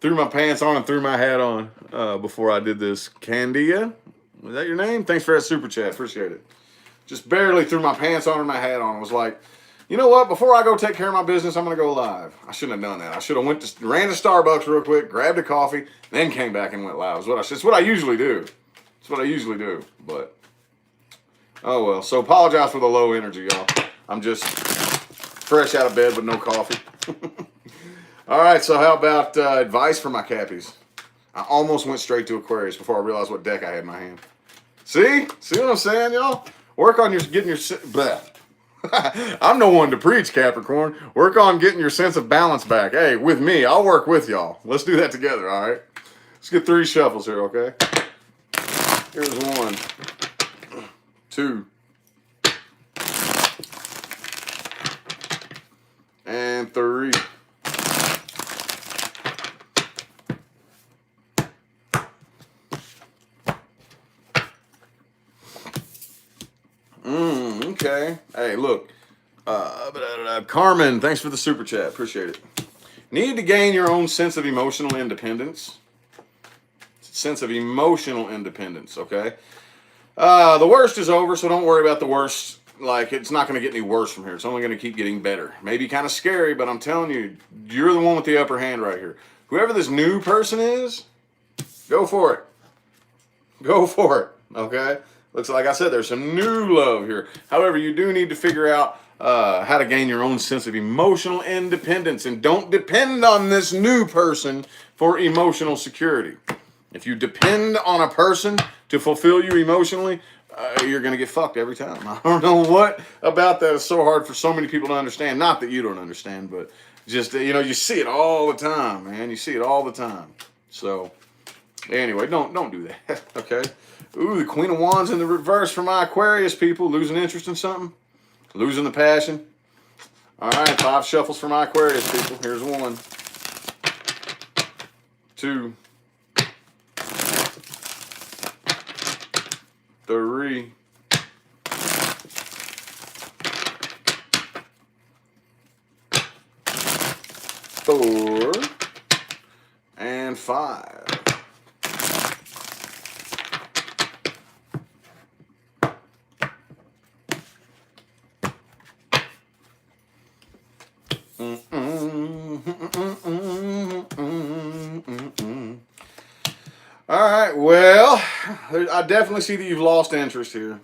Threw my pants on and threw my hat on before I did this. Candia? Was that your name? Thanks for that super chat. Appreciate it. Just barely threw my pants on and my hat on. I was like, you know what? Before I go take care of my business, I'm going to go live. I shouldn't have done that. I should have ran to Starbucks real quick, grabbed a coffee, then came back and went live. It's what I usually do. It's what I usually do. But, oh well. So apologize for the low energy, y'all. I'm just fresh out of bed with no coffee. All right, so how about advice for my Cappies? I almost went straight to Aquarius before I realized what deck I had in my hand. See? See what I'm saying, y'all? Work on getting your... Bleh. I'm no one to preach, Capricorn. Work on getting your sense of balance back. Hey, with me, I'll work with y'all. Let's do that together, all right? Let's get 3 shuffles here, okay? Here's 1, 2, and 3. Okay. Hey, look. Carmen, thanks for the super chat. Appreciate it. Need to gain your own sense of emotional independence. Sense of emotional independence, okay? The worst is over, so don't worry about the worst. Like, it's not going to get any worse from here. It's only going to keep getting better. Maybe kind of scary, but I'm telling you, you're the one with the upper hand right here. Whoever this new person is, go for it. Go for it, okay? Looks like I said, there's some new love here. However, you do need to figure out how to gain your own sense of emotional independence, and don't depend on this new person for emotional security. If you depend on a person to fulfill you emotionally, you're going to get fucked every time. I don't know what about that is so hard for so many people to understand. Not that you don't understand, but just, you see it all the time, man. You see it all the time. So, anyway, don't do that, okay? Ooh, the Queen of Wands in the reverse for my Aquarius people. Losing interest in something? Losing the passion? All right, 5 shuffles for my Aquarius people. Here's 1, 2, 3, 4, and 5. All right, well, I definitely see that you've lost interest here.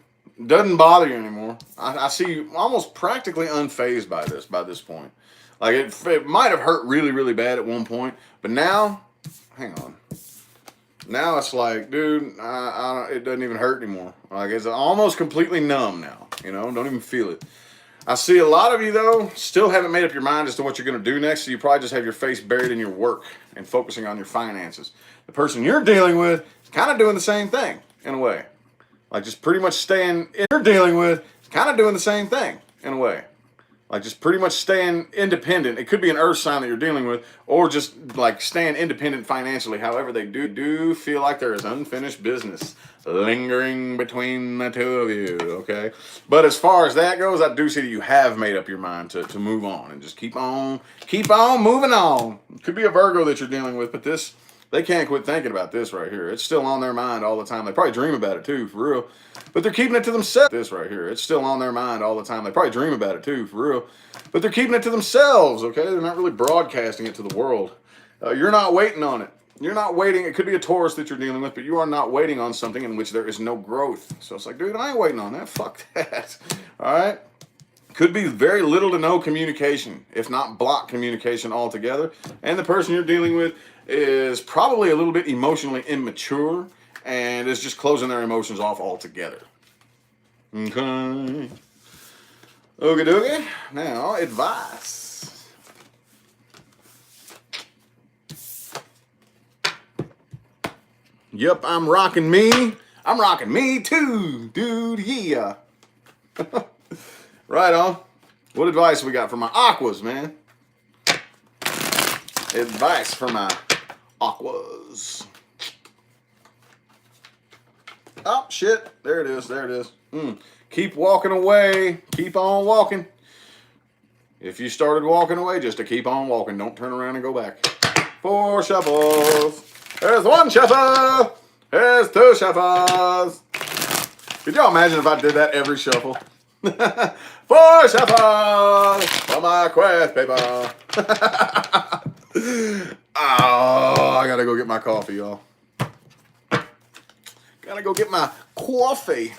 Doesn't bother you anymore. I see you almost practically unfazed by this point. Like, it might have hurt really, really bad at one point, but now, hang on. Now it's like, dude, it doesn't even hurt anymore. Like, it's almost completely numb now, don't even feel it. I see a lot of you, though, still haven't made up your mind as to what you're going to do next, so you probably just have your face buried in your work and focusing on your finances. The person you're dealing with is kind of doing the same thing, in a way. Like, just pretty much staying independent. It could be an earth sign that you're dealing with, or just, like, staying independent financially. However, they do feel like there is unfinished business lingering between the two of you, okay? But as far as that goes, I do see that you have made up your mind to move on and just keep on moving on. It could be a Virgo that you're dealing with, but they can't quit thinking about this right here. It's still on their mind all the time. They probably dream about it too, for real. But they're keeping it to themselves. This right here. It's still on their mind all the time. They probably dream about it too, for real. But they're keeping it to themselves, okay? They're not really broadcasting it to the world. You're not waiting on it. You're not waiting. It could be a Taurus that you're dealing with, but you are not waiting on something in which there is no growth. So it's like, dude, I ain't waiting on that. Fuck that. All right? Could be very little to no communication, if not block communication altogether. And the person you're dealing with is probably a little bit emotionally immature and is just closing their emotions off altogether. Okay. Okie dokie. Now, advice. Yep, I'm rocking me. I'm rocking me too, dude. Yeah. Right on. What advice we got for my aquas, man? Advice for my aquas. Oh, shit. There it is. There it is. Keep walking away. Keep on walking. If you started walking away, just to keep on walking. Don't turn around and go back. 4 shuffles. There's 1 shuffle. There's 2 shuffles. Could y'all imagine if I did that every shuffle? 4 shuffles for my quest paper. Oh, I gotta go get my coffee, y'all. Gotta go get my coffee.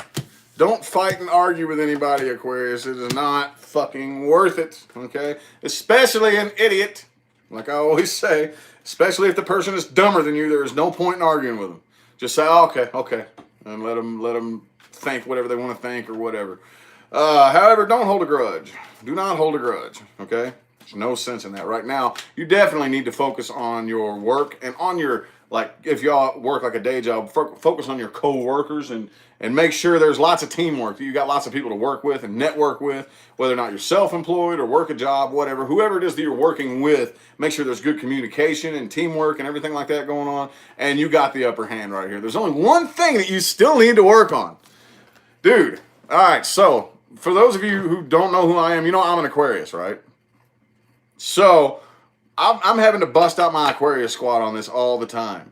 Don't fight and argue with anybody, Aquarius. It is not fucking worth it, okay? Especially an idiot, like I always say. Especially if the person is dumber than you, there is no point in arguing with them. Just say, oh, okay, and let them think whatever they want to think or whatever. However, don't hold a grudge. Do not hold a grudge, okay? There's no sense in that. Right now, you definitely need to focus on your work and on your, like, if y'all work like a day job, focus on your co-workers and make sure there's lots of teamwork. You got lots of people to work with and network with, whether or not you're self-employed or work a job, whatever. Whoever it is that you're working with, make sure there's good communication and teamwork and everything like that going on, and you got the upper hand right here. There's only one thing that you still need to work on. Dude, all right, so for those of you who don't know who I am, you know I'm an Aquarius, right? So I'm having to bust out my Aquarius squad on this all the time.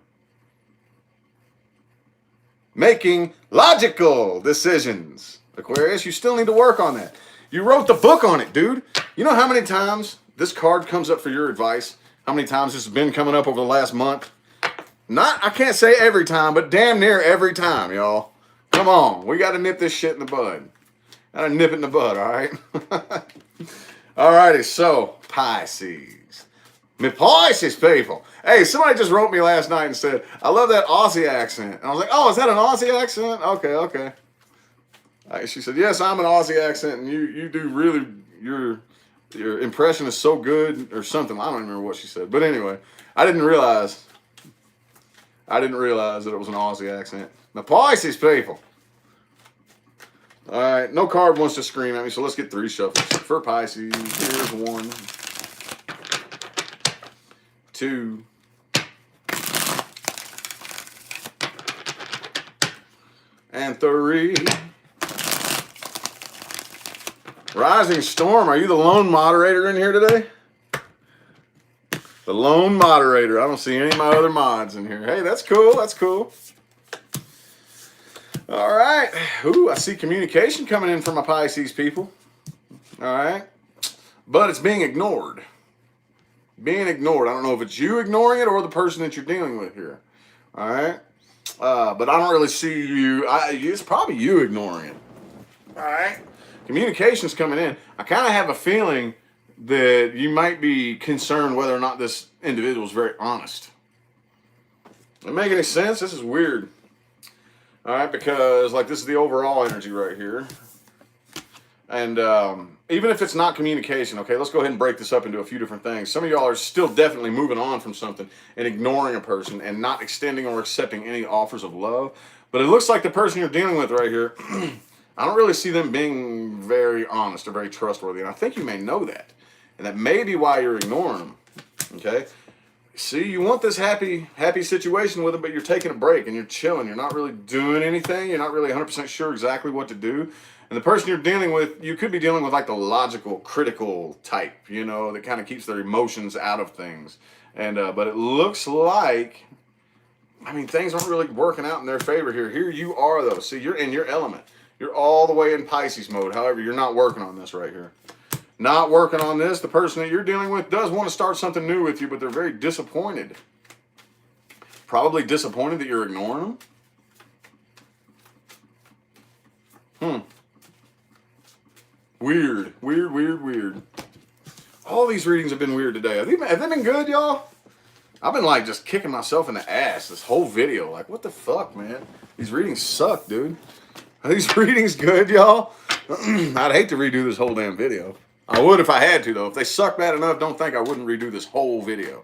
Making logical decisions. Aquarius, you still need to work on that. You wrote the book on it, dude. You know how many times this card comes up for your advice? How many times this has been coming up over the last month? I can't say every time, but damn near every time, y'all. Come on. We got to nip this shit in the bud. Got to nip it in the bud, all right? Alrighty, so Pisces. Me Pisces people. Hey, somebody just wrote me last night and said, I love that Aussie accent. And I was like, oh, is that an Aussie accent? Okay. She said, yes, I'm an Aussie accent, and you do really, your impression is so good, or something. I don't remember what she said. But anyway, I didn't realize that it was an Aussie accent. The Pisces people. All right, no card wants to scream at me, so let's get 3 shuffles. For Pisces, here's 1, 2, and 3. Rising Storm, are you the lone moderator in here today? The lone moderator. I don't see any of my other mods in here. Hey, that's cool. That's cool. All right. Ooh, I see communication coming in from my Pisces people. All right. But it's being ignored. Being ignored. I don't know if it's you ignoring it or the person that you're dealing with here. All right. But I don't really see you. It's probably you ignoring it. All right. Communication's coming in. I kind of have a feeling that you might be concerned whether or not this individual is very honest. Doesn't make any sense? This is weird. All right, because like this is the overall energy right here. And even if it's not communication, okay, let's go ahead and break this up into a few different things. Some of y'all are still definitely moving on from something and ignoring a person and not extending or accepting any offers of love. But it looks like the person you're dealing with right here, I don't really see them being very honest or very trustworthy. And I think you may know that. And that may be why you're ignoring them. Okay? See, you want this happy situation with them, but you're taking a break and you're chilling. You're not really doing anything. You're not really 100% sure exactly what to do. And the person you're dealing with, you could be dealing with like the logical, critical type, you know, that kind of keeps their emotions out of things. And but it looks like, I mean, things aren't really working out in their favor here. Here you are, though. See, you're in your element. You're all the way in Pisces mode. However, you're not working on this right here. Not working on this. The person that you're dealing with does want to start something new with you, but they're very disappointed. Probably disappointed that you're ignoring them. Weird. All these readings have been weird today. Have they been good, y'all? I've been like just kicking myself in the ass this whole video. Like, what the fuck, man? These readings suck, dude. Are these readings good, y'all? I'd hate to redo this whole damn video. I would if I had to, though. If they suck bad enough, don't think I wouldn't redo this whole video.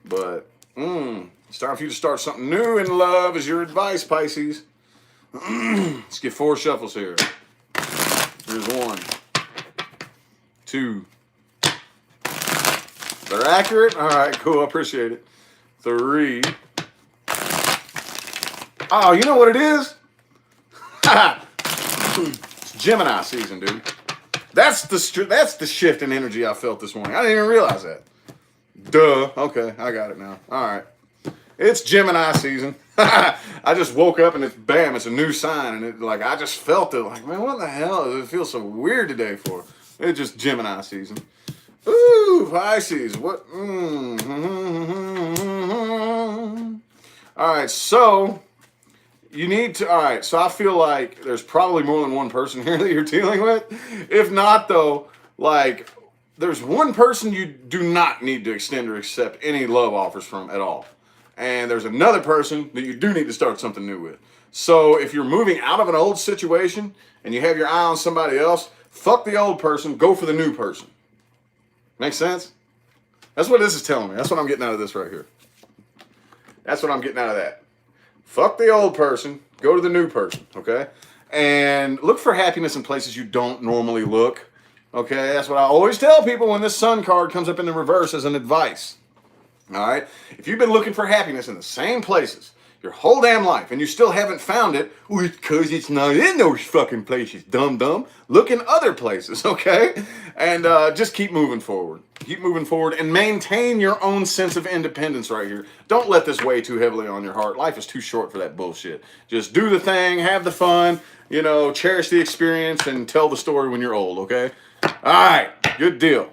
But, it's time for you to start something new in love is your advice, Pisces. Let's get 4 shuffles here. Here's 1, 2. They're accurate? All right, cool. I appreciate it. 3. Oh, you know what it is? It's Gemini season, dude. That's the shift in energy I felt this morning. I didn't even realize that. Duh. Okay, I got it now. All right. It's Gemini season. I just woke up and it's a new sign. And it, like, I just felt it. Like, man, what the hell does it feel so weird today for? It's just Gemini season. Ooh, Pisces. What? All right, so you need to, all right, so I feel like there's probably more than one person here that you're dealing with. If not, though, like, there's one person you do not need to extend or accept any love offers from at all. And there's another person that you do need to start something new with. So if you're moving out of an old situation and you have your eye on somebody else, fuck the old person, go for the new person. Make sense? That's what this is telling me. That's what I'm getting out of this right here. That's what I'm getting out of that. Fuck the old person, go to the new person, okay? And look for happiness in places you don't normally look, okay? That's what I always tell people when this sun card comes up in the reverse as an advice, all right? If you've been looking for happiness in the same places your whole damn life, and you still haven't found it, well, it's because it's not in those fucking places, dumb. Look in other places, okay? And just keep moving forward. Keep moving forward and maintain your own sense of independence right here. Don't let this weigh too heavily on your heart. Life is too short for that bullshit. Just do the thing, have the fun, you know, cherish the experience, and tell the story when you're old, okay? All right, good deal.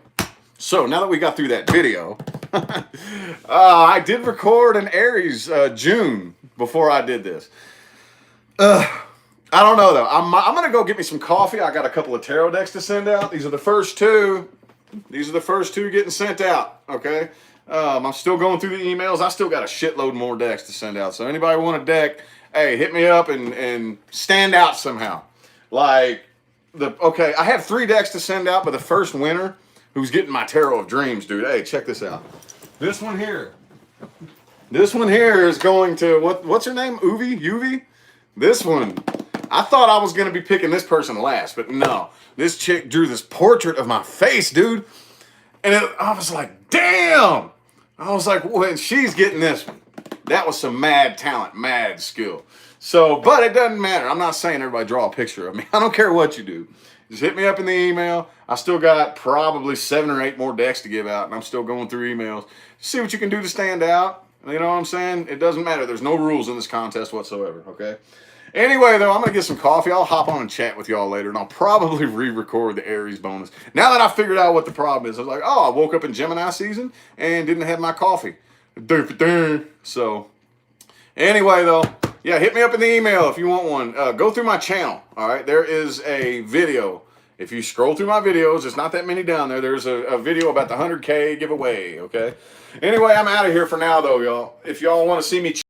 So now that we got through that video, I did record an Aries June before I did this. I don't know though. I'm gonna go get me some coffee. I got a couple of tarot decks to send out. These are the first two. These are the first two getting sent out. Okay. I'm still going through the emails. I still got a shitload more decks to send out. So anybody want a deck? Hey, hit me up and stand out somehow. Like okay, I have 3 decks to send out, but the first winner who's getting my Tarot of Dreams, dude. Hey, check this out. This one here. This one here is going to, what's her name? Uvi? This one. I thought I was going to be picking this person last, but no. This chick drew this portrait of my face, dude. And I was like, damn. I was like, well, she's getting this one. That was some mad talent, mad skill. So, but it doesn't matter. I'm not saying everybody draw a picture of me. I don't care what you do. Just hit me up in the email. I still got probably 7 or 8 more decks to give out, and I'm still going through emails. See what you can do to stand out. You know what I'm saying? It doesn't matter. There's no rules in this contest whatsoever, okay? Anyway, though, I'm going to get some coffee. I'll hop on and chat with y'all later, and I'll probably re-record the Aries bonus. Now that I figured out what the problem is, I was like, oh, I woke up in Gemini season and didn't have my coffee. So, anyway, though, yeah, hit me up in the email if you want one. Go through my channel, all right? There is a video. If you scroll through my videos, there's not that many down there. There's a video about the 100K giveaway, okay? Anyway, I'm out of here for now, though, y'all. If y'all want to see me